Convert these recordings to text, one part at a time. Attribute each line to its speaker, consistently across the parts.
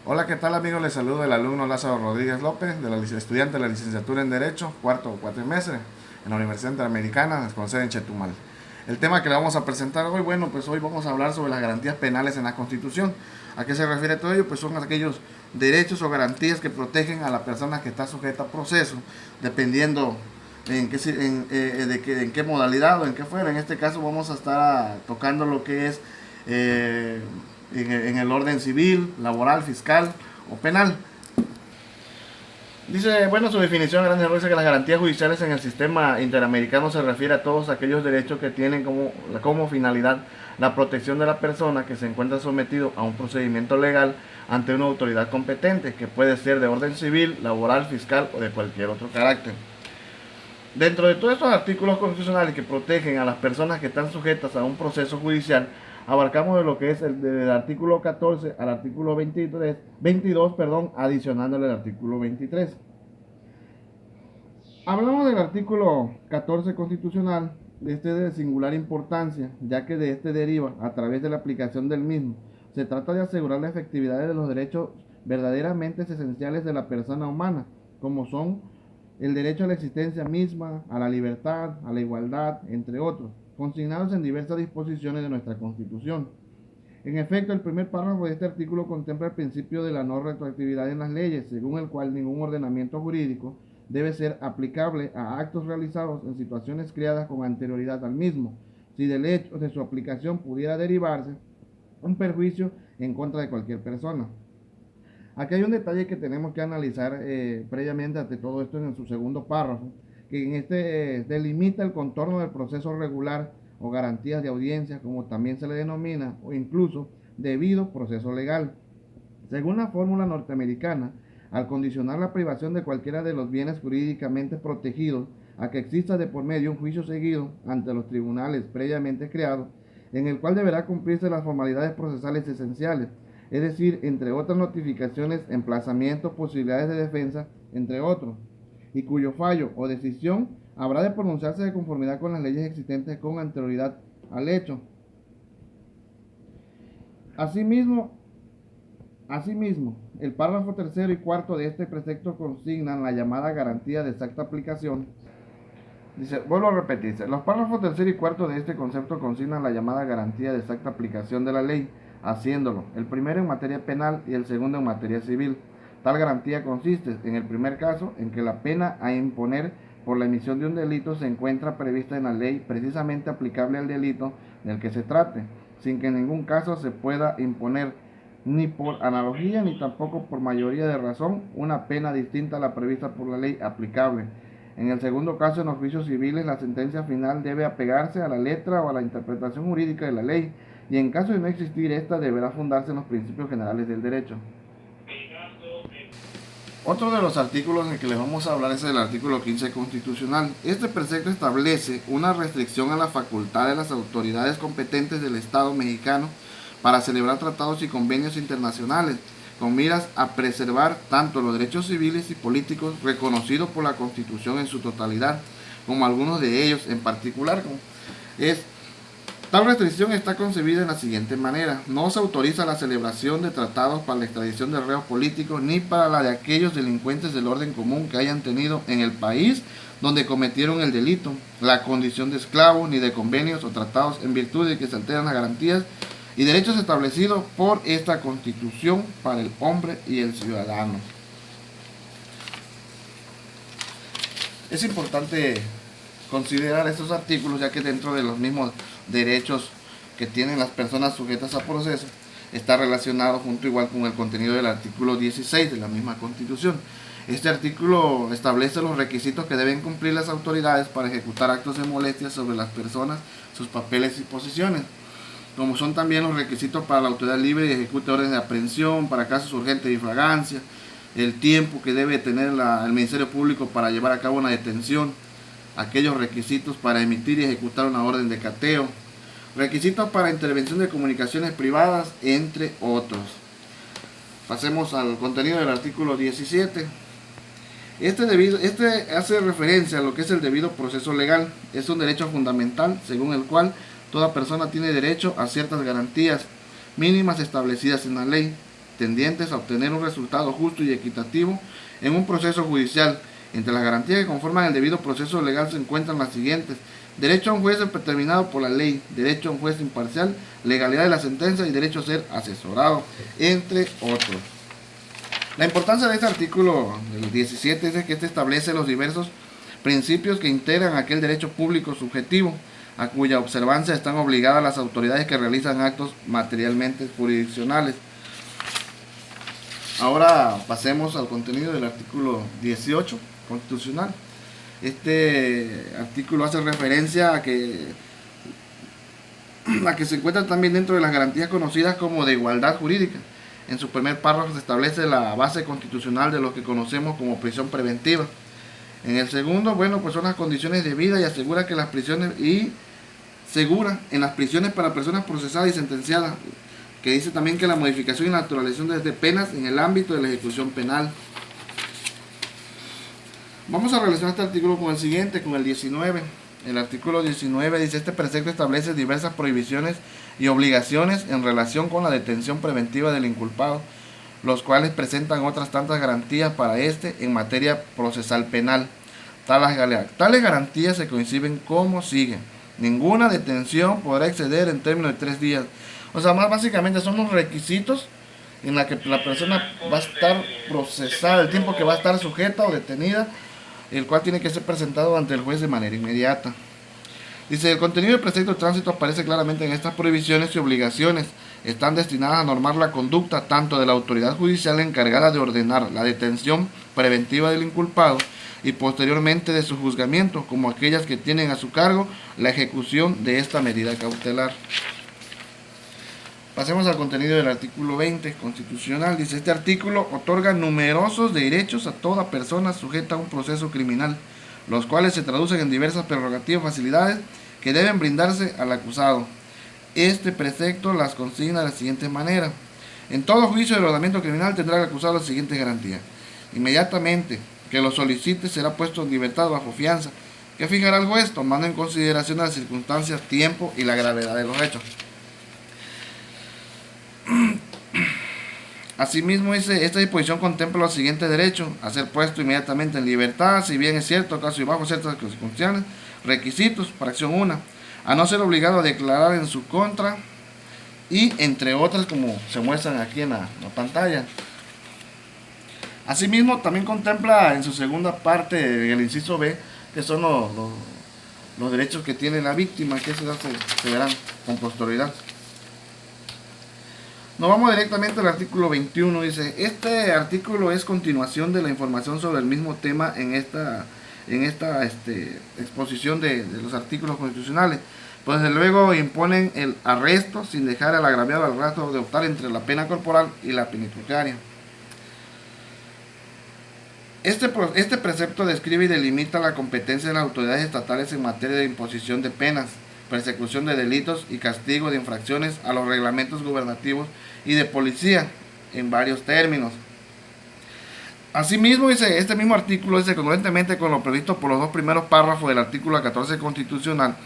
Speaker 1: Hola, ¿qué tal amigos? Les saludo el alumno Lázaro Rodríguez López, estudiante de la licenciatura en Derecho, cuarto cuatrimestre, en la Universidad Interamericana, con sede en Chetumal. El tema que le vamos a presentar hoy, bueno, pues hoy vamos a hablar sobre las garantías penales en la Constitución. ¿A qué se refiere todo ello? Pues son aquellos derechos o garantías que protegen a la persona que está sujeta a proceso, dependiendo en qué modalidad o en qué fuera. En este caso vamos a estar tocando lo que es eh, en el orden civil, laboral, fiscal o penal. Dice, bueno, su definición grande dice que las garantías judiciales en el sistema interamericano se refiere a todos aquellos derechos que tienen como finalidad la protección de la persona que se encuentra sometido a un procedimiento legal ante una autoridad competente, que puede ser de orden civil, laboral, fiscal o de cualquier otro carácter. Dentro de todos estos artículos constitucionales que protegen a las personas que están sujetas a un proceso judicial, abarcamos de lo que es del artículo 14 al artículo 22, adicionándole el artículo 23. Hablamos del artículo 14 constitucional, este es de singular importancia, ya que de este deriva, a través de la aplicación del mismo, se trata de asegurar la efectividad de los derechos verdaderamente esenciales de la persona humana, como son el derecho a la existencia misma, a la libertad, a la igualdad, entre otros, consignados en diversas disposiciones de nuestra Constitución. En efecto, el primer párrafo de este artículo contempla el principio de la no retroactividad en las leyes, según el cual ningún ordenamiento jurídico debe ser aplicable a actos realizados en situaciones creadas con anterioridad al mismo, si del hecho de su aplicación pudiera derivarse un perjuicio en contra de cualquier persona. Aquí hay un detalle que tenemos que analizar previamente ante todo esto en su segundo párrafo, que en este delimita el contorno del proceso regular o garantías de audiencia, como también se le denomina, o incluso debido proceso legal. Según la fórmula norteamericana, al condicionar la privación de cualquiera de los bienes jurídicamente protegidos a que exista de por medio un juicio seguido ante los tribunales previamente creados, en el cual deberá cumplirse las formalidades procesales esenciales, es decir, entre otras notificaciones, emplazamientos, posibilidades de defensa, entre otros, y cuyo fallo o decisión habrá de pronunciarse de conformidad con las leyes existentes con anterioridad al hecho. Asimismo, Asimismo, el párrafo tercero y cuarto de este precepto consignan la llamada garantía de exacta aplicación. Dice, vuelvo a repetirse, los párrafos tercero y cuarto de este concepto consignan la llamada garantía de exacta aplicación de la ley, haciéndolo el primero en materia penal y el segundo en materia civil. Tal garantía consiste, en el primer caso, en que la pena a imponer por la emisión de un delito se encuentra prevista en la ley precisamente aplicable al delito del que se trate, sin que en ningún caso se pueda imponer ni por analogía ni tampoco por mayoría de razón una pena distinta a la prevista por la ley aplicable. En el segundo caso, en los juicios civiles, la sentencia final debe apegarse a la letra o a la interpretación jurídica de la ley, y en caso de no existir esta, deberá fundarse en los principios generales del derecho. Otro de los artículos en que les vamos a hablar es el artículo 15 constitucional. Este precepto establece una restricción a la facultad de las autoridades competentes del Estado mexicano para celebrar tratados y convenios internacionales con miras a preservar tanto los derechos civiles y políticos reconocidos por la Constitución en su totalidad, como algunos de ellos en particular. Tal restricción está concebida en la siguiente manera: no se autoriza la celebración de tratados para la extradición de reos políticos ni para la de aquellos delincuentes del orden común que hayan tenido en el país donde cometieron el delito la condición de esclavos, ni de convenios o tratados en virtud de que se alteran las garantías y derechos establecidos por esta Constitución para el hombre y el ciudadano. Es importante considerar estos artículos, ya que dentro de los mismos derechos que tienen las personas sujetas a proceso está relacionado junto igual con el contenido del artículo 16 de la misma Constitución. Este artículo establece los requisitos que deben cumplir las autoridades para ejecutar actos de molestia sobre las personas, sus papeles y posiciones, como son también los requisitos para la autoridad libre y ejecute órdenes de aprehensión para casos urgentes y flagrancia, el tiempo que debe tener el Ministerio Público para llevar a cabo una detención, aquellos requisitos para emitir y ejecutar una orden de cateo, requisitos para intervención de comunicaciones privadas, entre otros. Pasemos al contenido del artículo 17. Este hace referencia a lo que es el debido proceso legal. Es un derecho fundamental según el cual toda persona tiene derecho a ciertas garantías mínimas establecidas en la ley. tendientes a obtener un resultado justo y equitativo en un proceso judicial. Entre las garantías que conforman el debido proceso legal se encuentran las siguientes: derecho a un juez determinado por la ley, derecho a un juez imparcial, legalidad de la sentencia y derecho a ser asesorado, entre otros. La importancia de este artículo, el 17, es que este establece los diversos principios que integran aquel derecho público subjetivo, a cuya observancia están obligadas las autoridades que realizan actos materialmente jurisdiccionales. Ahora pasemos al contenido del artículo 18 constitucional. Este artículo hace referencia a que se encuentra también dentro de las garantías conocidas como de igualdad jurídica. En su primer párrafo se establece la base constitucional de lo que conocemos como prisión preventiva. En el segundo, pues son las condiciones de vida y asegura que las prisiones en las prisiones para personas procesadas y sentenciadas, que dice también que la modificación y naturalización de penas en el ámbito de la ejecución penal. Vamos a relacionar este artículo con el siguiente, con el 19. El artículo 19 dice: este precepto establece diversas prohibiciones y obligaciones en relación con la detención preventiva del inculpado, los cuales presentan otras tantas garantías para este en materia procesal penal. Tales garantías se conciben como sigue: ninguna detención podrá exceder en términos de 3 días. O sea, más básicamente son los requisitos en la que la persona va a estar procesada, el tiempo que va a estar sujeta o detenida, el cual tiene que ser presentado ante el juez de manera inmediata. Dice: el contenido del precepto de tránsito aparece claramente en estas prohibiciones y obligaciones. Están destinadas a normar la conducta tanto de la autoridad judicial encargada de ordenar la detención preventiva del inculpado y posteriormente de su juzgamiento, como aquellas que tienen a su cargo la ejecución de esta medida cautelar. Pasemos al contenido del artículo 20 constitucional. Dice: este artículo otorga numerosos derechos a toda persona sujeta a un proceso criminal, los cuales se traducen en diversas prerrogativas y facilidades que deben brindarse al acusado. Este precepto las consigna de la siguiente manera: en todo juicio de ordenamiento criminal tendrá el acusado las siguientes garantías. Inmediatamente que lo solicite será puesto en libertad bajo fianza, que fijará el juez tomando en consideración las circunstancias, tiempo y la gravedad de los hechos. Asimismo, esta disposición contempla los siguientes derechos: a ser puesto inmediatamente en libertad, si bien es cierto, caso y bajo ciertas circunstancias. Requisitos: fracción 1, a no ser obligado a declarar en su contra, y entre otras, como se muestran aquí en la pantalla. Asimismo, también contempla en su segunda parte, el inciso B, que son los derechos que tiene la víctima, que se verán con posterioridad. Nos vamos directamente al artículo 21. Dice: este artículo es continuación de la información sobre el mismo tema en esta exposición de los artículos constitucionales. Pues desde luego imponen el arresto sin dejar al agraviado al rastro de optar entre la pena corporal y la penitenciaria. Este precepto describe y delimita la competencia de las autoridades estatales en materia de imposición de penas, persecución de delitos y castigo de infracciones a los reglamentos gubernativos y de policía en varios términos. Asimismo, dice este mismo artículo, dice: congruentemente con lo previsto por los dos primeros párrafos del artículo 14 constitucional,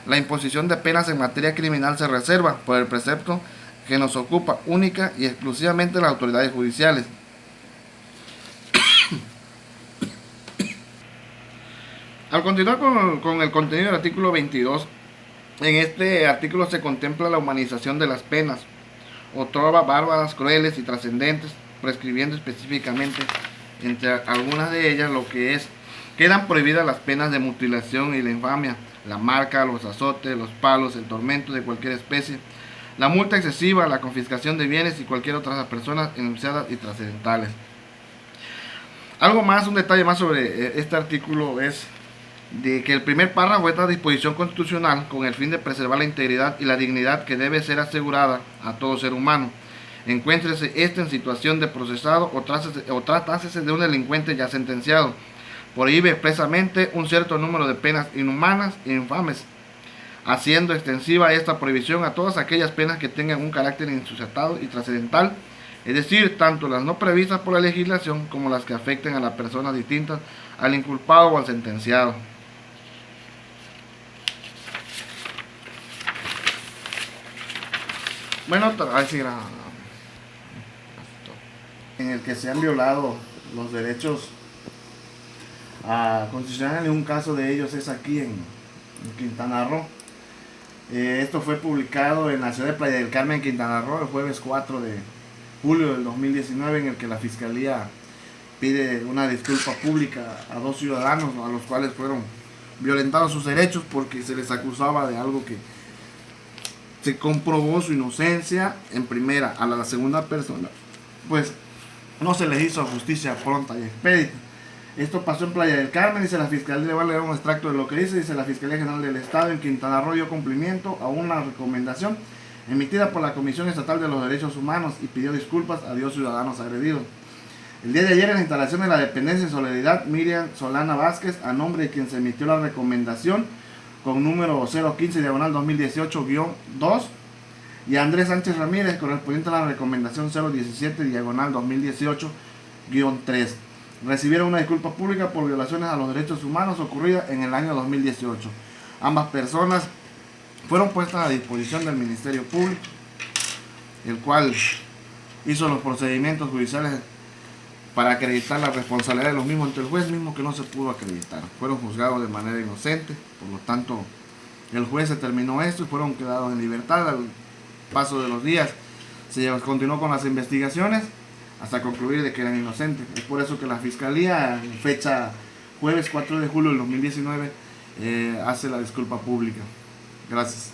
Speaker 1: la imposición de penas en materia criminal se reserva por el precepto que nos ocupa única y exclusivamente las autoridades judiciales. Al continuar con el contenido del artículo 22, en este artículo se contempla la humanización de las penas, otrora bárbaras, crueles y trascendentes, prescribiendo específicamente entre algunas de ellas lo que es: quedan prohibidas las penas de mutilación y la infamia, la marca, los azotes, los palos, el tormento de cualquier especie, la multa excesiva, la confiscación de bienes y cualquier otra personas enunciadas y trascendentales. Algo más, un detalle más sobre este artículo es de que el primer párrafo es la disposición constitucional con el fin de preservar la integridad y la dignidad que debe ser asegurada a todo ser humano, encuéntrese este en situación de procesado o tratase de un delincuente ya sentenciado. Prohíbe expresamente un cierto número de penas inhumanas e infames, haciendo extensiva esta prohibición a todas aquellas penas que tengan un carácter insuscitado y trascendental, es decir, tanto las no previstas por la legislación como las que afecten a las personas distintas al inculpado o al sentenciado. Bueno, ahí sí, en el que se han violado los derechos constitucionales. Un caso de ellos es aquí en Quintana Roo. Esto fue publicado en la ciudad de Playa del Carmen, Quintana Roo, el jueves 4 de julio del 2019, en el que la Fiscalía pide una disculpa pública a 2 ciudadanos a los cuales fueron violentados sus derechos porque se les acusaba de algo que se comprobó su inocencia en primera. A la segunda persona, pues no se les hizo justicia pronta y expedita. Esto pasó en Playa del Carmen. Dice la Fiscalía, le voy a leer un extracto de lo que dice la Fiscalía General del Estado en Quintana Roo dio cumplimiento a una recomendación emitida por la Comisión Estatal de los Derechos Humanos y pidió disculpas a 2 ciudadanos agredidos. El día de ayer, en la instalación de la dependencia de Solidaridad, Miriam Solana Vázquez, a nombre de quien se emitió la recomendación con número 015-2018-2, y Andrés Sánchez Ramírez, correspondiente a la recomendación 017-2018-3, recibieron una disculpa pública por violaciones a los derechos humanos ocurridas en el año 2018. Ambas personas fueron puestas a disposición del Ministerio Público, el cual hizo los procedimientos judiciales para acreditar la responsabilidad de los mismos ante el juez, mismo que no se pudo acreditar. Fueron juzgados de manera inocente, por lo tanto el juez determinó esto y fueron quedados en libertad. Al paso de los días se continuó con las investigaciones hasta concluir de que eran inocentes. Es por eso que la Fiscalía, en fecha jueves 4 de julio del 2019, hace la disculpa pública. Gracias.